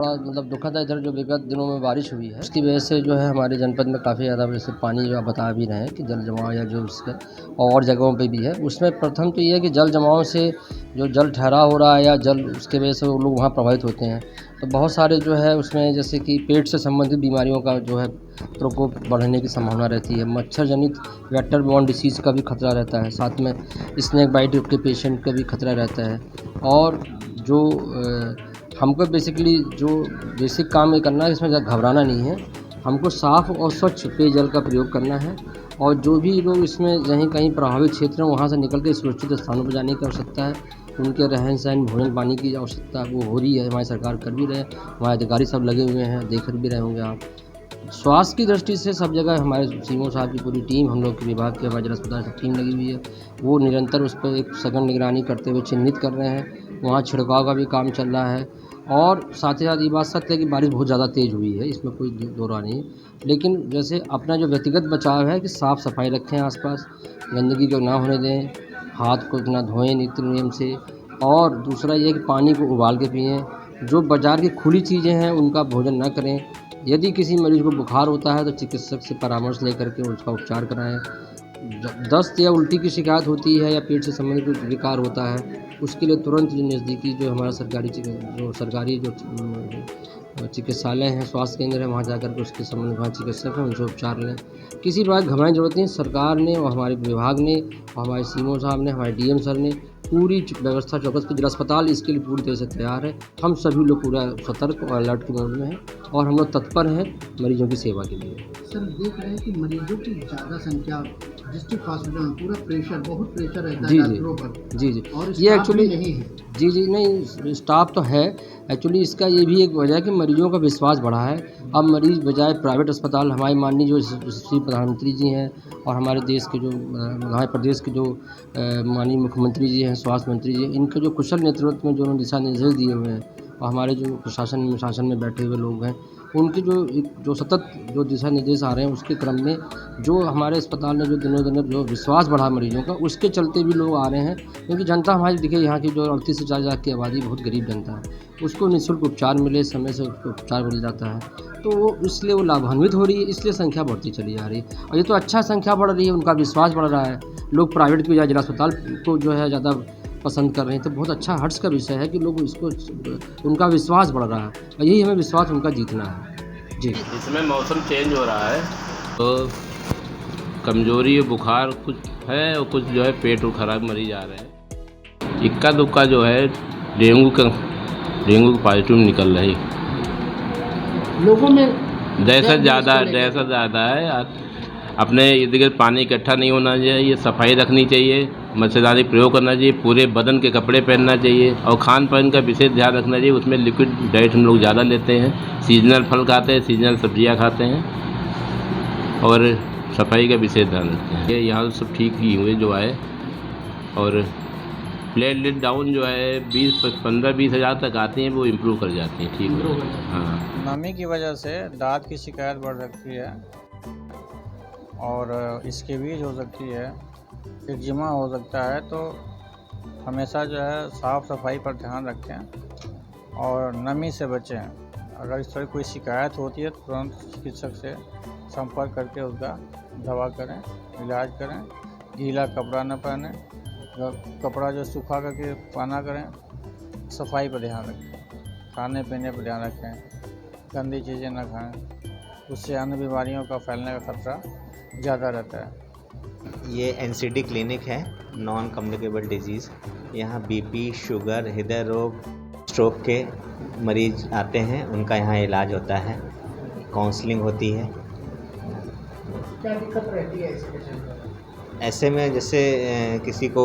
थोड़ा मतलब दुखद है। इधर जो विगत दिनों में बारिश हुई है उसकी वजह से जो है हमारे जनपद में काफ़ी ज़्यादा जैसे पानी जो आप बता भी रहे हैं कि जल जमाव या जो उसका और जगहों पे भी है। उसमें प्रथम तो ये है कि जल जमाव से जो जल ठहराव हो रहा है या जल उसके वजह से वो लोग वहाँ प्रभावित होते हैं। तो बहुत सारे जो है उसमें जैसे कि पेट से संबंधित बीमारियों का जो है प्रकोप बढ़ने की संभावना रहती है। मच्छर जनित वेक्टर बॉर्न डिसीज़ का भी खतरा रहता है। साथ में स्नेक बाइट के पेशेंट का भी खतरा रहता है। और जो हमको बेसिकली जो बेसिक काम ये करना है, इसमें ज़्यादा घबराना नहीं है। हमको साफ़ और स्वच्छ पेयजल का प्रयोग करना है और जो भी लोग इसमें कहीं कहीं प्रभावित क्षेत्र हैं वहाँ से निकल के सुरक्षित स्थानों पर जाने की आवश्यकता है। उनके रहन-सहन, भोजन-पानी की आवश्यकता वो हो रही है, हमारी सरकार कर भी रहे हैं, हमारे अधिकारी सब लगे हुए हैं, देख भी रहे होंगे आप। स्वास्थ्य की दृष्टि से सब जगह हमारे सीएमओ साहब की पूरी टीम, हम लोग के विभाग के हमारे जिला अस्पताल की टीम लगी हुई है। वो निरंतर उस पे एक सघन निगरानी करते हुए चिन्हित कर रहे हैं। वहाँ छिड़काव का भी काम चल रहा है और साथ ही साथ ये बात सत्य है कि बारिश बहुत ज़्यादा तेज़ हुई है, इसमें कोई दो राय नहीं। लेकिन जैसे अपना जो व्यक्तिगत बचाव है कि साफ़-सफाई रखें आस-पास, गंदगी को ना होने दें, हाथ को ना धोएँ नित्य नियम से और दूसरा ये है कि पानी को उबाल के पिएँ। जो बाज़ार की खुली चीज़ें हैं उनका भोजन ना करें। यदि किसी मरीज़ को बुखार होता है तो चिकित्सक से परामर्श लेकर के उसका उपचार कराएँ। दस्त या उल्टी की शिकायत होती है या पेट से संबंधित कोई विकार होता है, उसके लिए तुरंत जो नज़दीकी जो हमारा सरकारी चिकित्सालय है, स्वास्थ्य केंद्र है, वहाँ जाकर के उसके संबंधित वहाँ चिकित्सक हैं, उनसे उपचार लें। किसी प्रकार की घबराने की ज़रूरत नहीं है। सरकार ने और हमारे विभाग ने और हमारे सीएमओ साहब ने, हमारे डीएम सर ने पूरी व्यवस्था चौकस की जिला अस्पताल इसके लिए पूरी तरह से तैयार है। हम सभी लोग पूरा सतर्क और अलर्ट के मोड में हैं और हम लोग तत्पर हैं मरीजों की सेवा के लिए। सर देख रहे हैं कि मरीजों की ज़्यादा संख्या डिस्ट्रिक्ट हॉस्पिटल में पूरा प्रेशर, बहुत प्रेशर रहता है डॉक्टरों पर। जी और ये स्टाफ एक्चुअली भी नहीं है। जी नहीं स्टाफ तो है। एक्चुअली इसका ये भी एक वजह है कि मरीजों का विश्वास बढ़ा है। अब मरीज़ बजाय प्राइवेट अस्पताल हमारे माननीय जो श्री प्रधानमंत्री जी हैं और हमारे देश के जो हमारे प्रदेश के जो माननीय मुख्यमंत्री जी हैं, स्वास्थ्य मंत्री जी हैं, इनके जो कुशल नेतृत्व में जो उन्होंने दिशा निर्देश दिए हुए हैं और हमारे जो शासन में बैठे हुए लोग हैं, उनकी जो सतत जो दिशा निर्देश आ रहे हैं उसके क्रम में जो हमारे अस्पताल में जो दिनों-दिन जो विश्वास बढ़ा मरीजों का, उसके चलते भी लोग आ रहे हैं। क्योंकि जनता हमारी देखिए यहाँ की जो 38 से 40 लाख की आबादी बहुत गरीब जनता है, उसको निःशुल्क उपचार मिले, समय से उसको उपचार मिल जाता है, तो वो इसलिए वो लाभान्वित हो रही है, इसलिए संख्या बढ़ती चली जा रही है। और ये तो अच्छा संख्या बढ़ रही है, उनका विश्वास बढ़ रहा है। लोग प्राइवेट की बजाय जिला अस्पताल को जो है ज़्यादा पसंद कर रहे हैं, तो बहुत अच्छा हर्ष का विषय है कि लोग इसको उनका विश्वास बढ़ रहा है और यही हमें विश्वास उनका जीतना है। जी। इसमें मौसम चेंज हो रहा है तो कमज़ोरी और बुखार कुछ है और कुछ जो है पेट खराब मरीज आ रहे हैं। इक्का दुक्का जो है डेंगू का पॉजिटिव निकल रही लोगों में दहशत ज़्यादा है। अपने इर्द गिर्द पानी इकट्ठा नहीं होना चाहिए, सफाई रखनी चाहिए, मच्छरदानी प्रयोग करना चाहिए, पूरे बदन के कपड़े पहनना चाहिए और खान पान का विशेष ध्यान रखना चाहिए। उसमें लिक्विड डाइट हम लोग ज़्यादा लेते हैं, सीजनल फल खाते हैं, सीजनल सब्जियां खाते हैं और सफाई का विशेष ध्यान रखते हैं। ये यहाँ सब ठीक ही हुए जो है और प्लेटलेट डाउन जो है 15-20 हज़ार तक आती हैं, वो इम्प्रूव कर जाती हैं, ठीक है। हाँ, नमी की वजह से दाँत की शिकायत बढ़ सकती है और स्कैबिज हो सकती है, एक्जिमा हो सकता है। तो हमेशा जो है साफ़ सफाई पर ध्यान रखें और नमी से बचें। अगर इस तरह कोई शिकायत होती है तो तुरंत चिकित्सक से संपर्क करके उसका दवा करें, इलाज करें। गीला कपड़ा न पहनें, कपड़ा जो सूखा करके पहना करें। सफाई पर ध्यान रखें, खाने पीने पर ध्यान रखें, गंदी चीज़ें न खाएं, उससे अन्य बीमारियों का फैलने का खतरा ज़्यादा रहता है। ये एनसीडी क्लिनिक है, नॉन कम्युनिकेबल डिजीज़। यहाँ बीपी, शुगर, हृदय रोग, स्ट्रोक के मरीज आते हैं, उनका यहाँ इलाज होता है, काउंसलिंग होती है। क्या दिक्कत रहती है ऐसे पेशेंट को? ऐसे में जैसे किसी को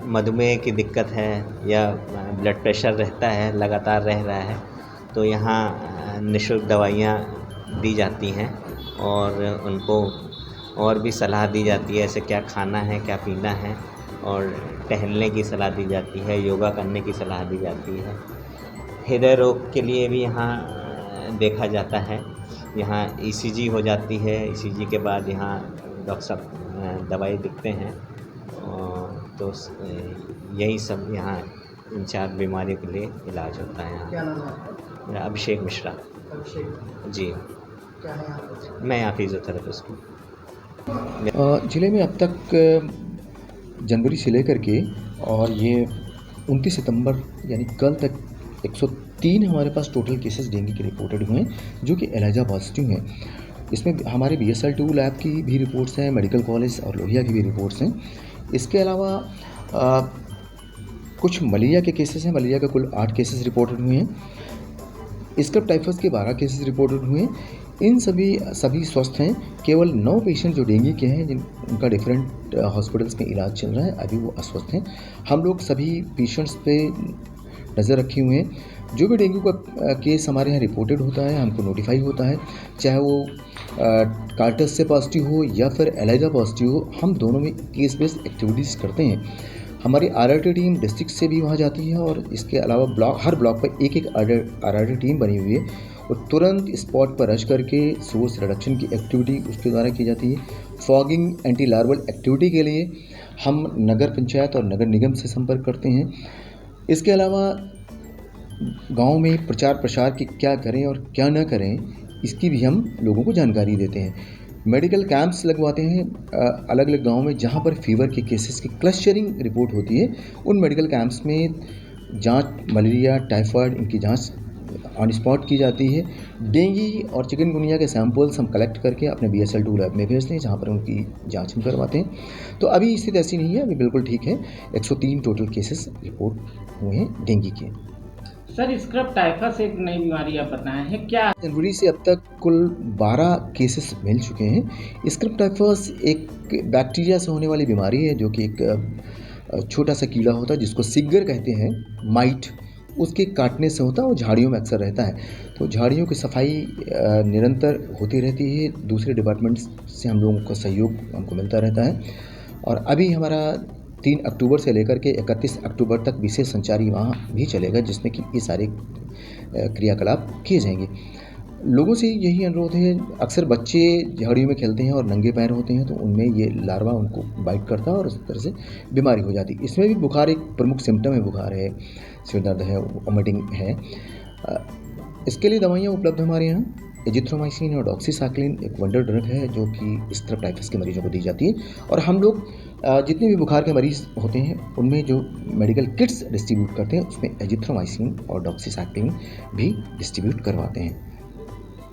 मधुमेह की दिक्कत है या ब्लड प्रेशर रहता है, लगातार रह रहा है, तो यहाँ निःशुल्क दवाइयाँ दी जाती हैं और उनको और भी सलाह दी जाती है, ऐसे क्या खाना है, क्या पीना है, और टहलने की सलाह दी जाती है, योगा करने की सलाह दी जाती है। हृदय रोग के लिए भी यहाँ देखा जाता है। यहाँ ईसीजी हो जाती है, ईसीजी के बाद यहाँ डॉक्टर साहब दवाई लिखते हैं और तो यही सब यहाँ इन 4 बीमारियों के लिए इलाज होता है यहाँ। क्या नाम है आपका? मेरा अभिषेक मिश्रा अभिषेक जी। क्या है आप? मैं यहाँ फिजियोथेरेपिस्ट हूँ। ज़िले में अब तक जनवरी से लेकर के और ये 29 सितंबर यानी कल तक 103 हमारे पास टोटल केसेस डेंगू के रिपोर्टेड हुए हैं, जो कि एलाइजा पॉजिटिव हैं। इसमें हमारे BSL-2 लैब की भी रिपोर्ट्स हैं, मेडिकल कॉलेज और लोहिया की भी रिपोर्ट्स हैं। इसके अलावा कुछ मलेरिया के केसेस हैं। मलेरिया का कुल 8 केसेस रिपोर्टेड हुए हैं। स्क्रब टाइफस के 12 केसेस रिपोर्टेड हुए हैं। इन सभी स्वस्थ हैं। केवल 9 पेशेंट जो डेंगू के हैं उनका डिफरेंट हॉस्पिटल्स में इलाज चल रहा है, अभी वो अस्वस्थ हैं। हम लोग सभी पेशेंट्स पे नज़र रखे हुए हैं। जो भी डेंगू का केस हमारे यहाँ रिपोर्टेड होता है हमको नोटिफाई होता है, चाहे वो कार्टस से पॉजिटिव हो या फिर एलाइजा पॉजिटिव हो, हम दोनों में केस बेस्ड एक्टिविटीज़ करते हैं। हमारी RRT टीम डिस्ट्रिक्ट से भी वहाँ जाती है और इसके अलावा हर ब्लॉक पर एक RRT टीम बनी हुई है और तुरंत स्पॉट पर रश करके सोर्स रिडक्शन की एक्टिविटी उसके द्वारा की जाती है। फॉगिंग एंटी लार्वल एक्टिविटी के लिए हम नगर पंचायत और नगर निगम से संपर्क करते हैं। इसके अलावा गांव में प्रचार प्रसार की क्या करें और क्या न करें, इसकी भी हम लोगों को जानकारी देते हैं। मेडिकल कैंप्स लगवाते हैं अलग अलग गांव में, जहां पर फीवर के केसेस की क्लस्टरिंग रिपोर्ट होती है। उन मेडिकल कैंप्स में जांच, मलेरिया, टाइफाइड, इनकी जांच ऑन स्पॉट की जाती है। डेंगू और चिकनगुनिया के सैंपल्स हम कलेक्ट करके अपने BSL-2 लैब में भेजते हैं, जहाँ पर उनकी जांच हम करवाते हैं। तो अभी स्थिति ऐसी नहीं है, अभी बिल्कुल ठीक है। 103 टोटल केसेस रिपोर्ट हुए हैं डेंगू के। सर, स्क्रब टाइफस एक नई बीमारी आप बताए हैं, क्या? जनवरी से अब तक कुल 12 केसेस मिल चुके हैं। स्क्रब टाइफस एक बैक्टीरिया से होने वाली बीमारी है, जो कि एक छोटा सा कीड़ा होता है जिसको सिगर कहते हैं, माइट, उसके काटने से होता है। वो झाड़ियों में अक्सर रहता है। तो झाड़ियों की सफाई निरंतर होती रहती है। दूसरे डिपार्टमेंट से हम लोगों का सहयोग हमको मिलता रहता है। और अभी हमारा 3 अक्टूबर से लेकर के 31 अक्टूबर तक विशेष संचारी वहाँ भी चलेगा, जिसमें कि ये सारे क्रियाकलाप किए जाएंगे। लोगों से यही अनुरोध है, अक्सर बच्चे झाड़ियों में खेलते हैं और नंगे पैर होते हैं, तो उनमें ये लार्वा उनको बाइट करता है और इस तरह से बीमारी हो जाती है। इसमें भी बुखार एक प्रमुख सिम्टम है। बुखार है, सिर दर्द है, वोमिटिंग है। इसके लिए दवाइयाँ उपलब्ध हमारे यहाँ। एजिथ्रोमाइसिन और डॉक्सीसाइक्लिन एक वंडर ड्रग है, जो कि स्क्रब टाइफस के मरीजों को दी जाती है। और हम लोग जितने भी बुखार के मरीज़ होते हैं उनमें जो मेडिकल किट्स डिस्ट्रीब्यूट करते हैं, उसमें एजिथ्रोमाइसिन और डॉक्सीसाइक्लिन भी डिस्ट्रीब्यूट करवाते हैं।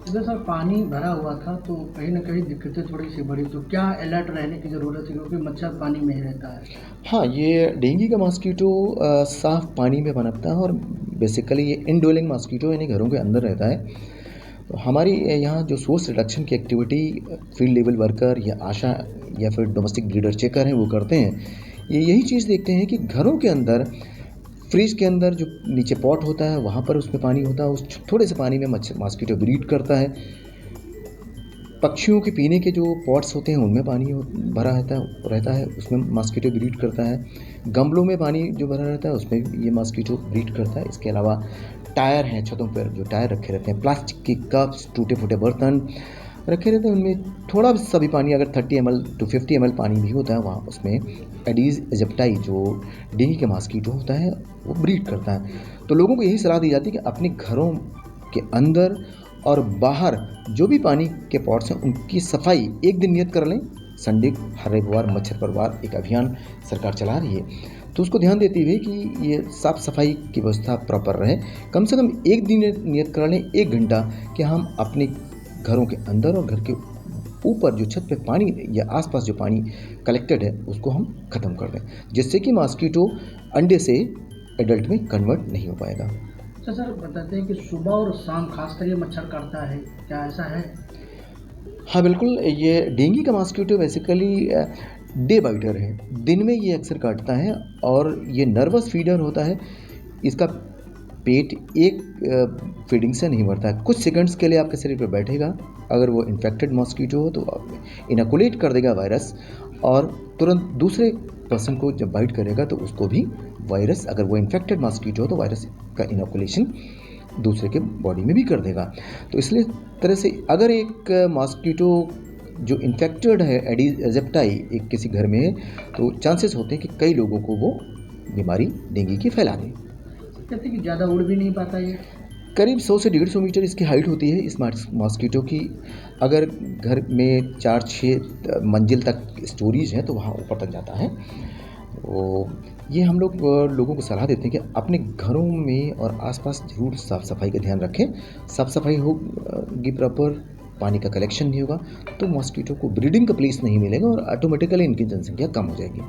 जैसे सर पानी भरा हुआ था, तो कहीं ना कहीं दिक्कतें थोड़ी सी बढ़ी, तो क्या अलर्ट रहने की ज़रूरत है, क्योंकि मच्छर पानी में ही रहता है? हाँ, ये डेंगू का मॉस्किटो साफ़ पानी में पनपता है और बेसिकली ये इनडोलिंग मॉस्किटो यानी घरों के अंदर रहता है। तो हमारी यहाँ जो सोर्स रिडक्शन की एक्टिविटी फील्ड लेवल वर्कर या आशा या फिर डोमेस्टिक ब्रीडर चेकर हैं वो करते हैं। ये यही चीज़ देखते हैं कि घरों के अंदर, फ्रिज के अंदर जो नीचे पॉट होता है वहाँ पर उसमें पानी होता है, उस थोड़े से पानी में मॉस्किटो ब्रीड करता है। पक्षियों के पीने के जो पॉट्स होते हैं उनमें पानी भरा रहता है, उसमें मॉस्किटो ब्रीड करता है। गमलों में पानी जो भरा रहता है उसमें ये मॉस्किटो ब्रीड करता है। इसके अलावा टायर हैं, छतों पर जो टायर रखे रहते हैं, प्लास्टिक के कप्स, टूटे फूटे बर्तन रखे रहते हैं, उनमें थोड़ा सा भी पानी, अगर 30 ml to 50 ml पानी भी होता है वहाँ, उसमें एडीज एजिप्टाई जो डेंगू के मॉस्किटो होता है वो ब्रीड करता है। तो लोगों को यही सलाह दी जाती है कि अपने घरों के अंदर और बाहर जो भी पानी के पॉट्स हैं उनकी सफाई एक दिन नियत कर लें। संडे हर रविवार मच्छर पर वार एक अभियान सरकार चला रही है, तो उसको ध्यान देते हुए कि ये साफ़ सफाई की व्यवस्था प्रॉपर रहे। कम से कम एक दिन नियत कर लें, 1 घंटा, कि हम अपने घरों के अंदर और घर के ऊपर जो छत पे पानी या आसपास जो पानी कलेक्टेड है उसको हम ख़त्म कर दें, जिससे कि मॉस्किटो अंडे से एडल्ट में कन्वर्ट नहीं हो पाएगा। तो सर बताते हैं कि सुबह और शाम खासकर ये मच्छर काटता है, क्या ऐसा है? हाँ बिल्कुल, ये डेंगू का मॉस्किटो बेसिकली डे बाइटर है, दिन में ये अक्सर काटता है और ये नर्वस फीडर होता है। इसका पेट एक फीडिंग से नहीं भरता है, कुछ सेकंड्स के लिए आपके शरीर पर बैठेगा। अगर वो इन्फेक्टेड मॉस्किटो हो तो इनोकुलेट कर देगा वायरस, और तुरंत दूसरे पर्सन को जब बाइट करेगा तो उसको भी वायरस, अगर वो इन्फेक्टेड मॉस्किटो हो तो वायरस का इनोकुलेशन दूसरे के बॉडी में भी कर देगा। तो इसलिए तरह से अगर एक मॉस्किटो जो इन्फेक्टेड है एडीज एजिप्टाई एक किसी घर में है, तो चांसेस होते हैं कि कई लोगों को वो बीमारी डेंगू की फैला दे। कहते हैं कि ज़्यादा उड़ भी नहीं पाता ये? करीब 100 से 150 मीटर इसकी हाइट होती है इस मॉस्किटो की। अगर घर में 4-6 मंजिल तक स्टोरेज है तो वहाँ ऊपर तक जाता है। तो ये हम लोग लोगों को सलाह देते हैं कि अपने घरों में और आसपास ज़रूर साफ़ सफाई का ध्यान रखें। साफ़ सफाई होगी प्रॉपर, पानी का कलेक्शन नहीं होगा तो मॉस्किटो को ब्रीडिंग का प्लेस नहीं मिलेगा और ऑटोमेटिकली इनकी जनसंख्या कम हो जाएगी।